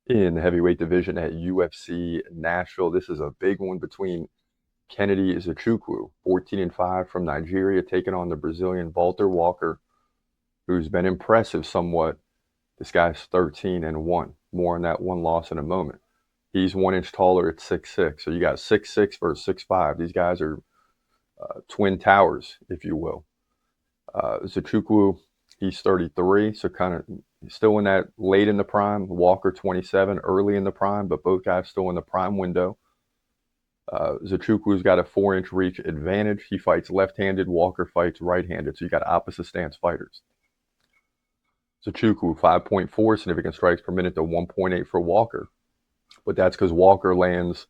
In the heavyweight division at UFC Nashville. This is a big one between Kennedy Nzechukwu, 14-5 from Nigeria, taking on the Brazilian Valter Walker, who's been impressive somewhat. This guy's 13-1. More on that one loss in a moment. He's 1 inch taller at 6'6". So you got 6'6" versus 6'5". These guys are twin towers, if you will. Nzechukwu, he's 33, so kind of still in that late in the prime. Walker, 27, early in the prime, but both guys still in the prime window. Nzechukwu's got a 4-inch reach advantage. He fights left-handed. Walker fights right-handed, so you got opposite stance fighters. Nzechukwu, 5.4 significant strikes per minute to 1.8 for Walker, but that's because Walker lands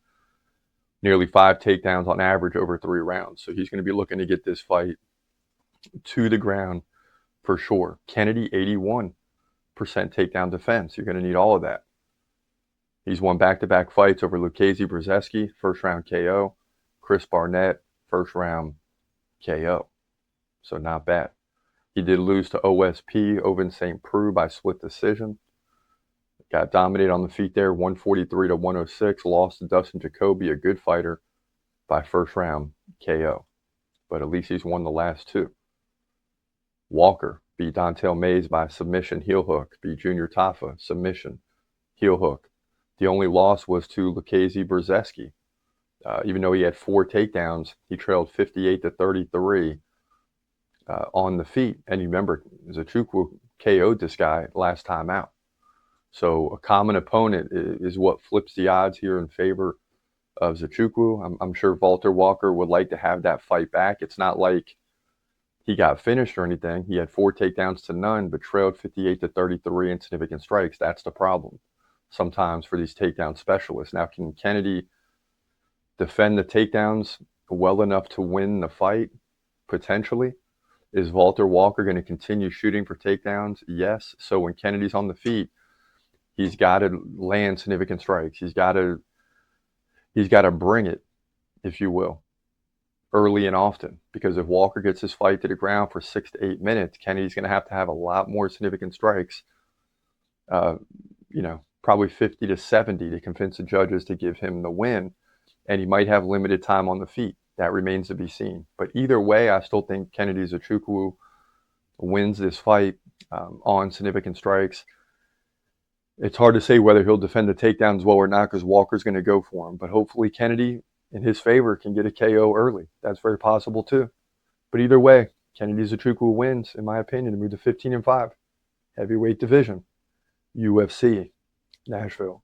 nearly 5 takedowns on average over 3 rounds, so he's going to be looking to get this fight to the ground for sure. Kennedy, 81% takedown defense. You're going to need all of that. He's won back-to-back fights over Lucchesi Brzeski, first round KO. Chris Barnett, first round KO. So not bad. He did lose to OSP, Ovince St. Preux, by split decision. Got dominated on the feet there, 143-106. Lost to Dustin Jacoby, a good fighter, by first round KO. But at least he's won the last 2. Walker beat Dontel Mays by submission, heel hook. Beat Junior Tafa, submission, heel hook. The only loss was to Lucchesi Brzeski. Even though he had 4 takedowns, he trailed 58-33 on the feet. And you remember, Nzechukwu KO'd this guy last time out. So a common opponent is what flips the odds here in favor of Nzechukwu. I'm sure Valter Walker would like to have that fight back. It's not like he got finished or anything. He had 4 takedowns to none, but trailed 58-33 in significant strikes. That's the problem sometimes for these takedown specialists. Now, can Kennedy defend the takedowns well enough to win the fight? Potentially. Is Valter Walker going to continue shooting for takedowns? Yes. So when Kennedy's on the feet, he's got to land significant strikes. He's got to bring it, if you will, early and often. Because if Walker gets his fight to the ground for 6 to 8 minutes, Kennedy's going to have a lot more significant strikes. Probably 50 to 70 to convince the judges to give him the win. And he might have limited time on the feet. That remains to be seen. But either way, I still think Kennedy Nzechukwu wins this fight on significant strikes. It's hard to say whether he'll defend the takedowns well or not because Walker's going to go for him. But hopefully Kennedy, in his favor, can get a KO early. That's very possible too. But either way, Kennedy Nzechukwu wins, in my opinion, to move to 15-5. Heavyweight division. UFC Nashville.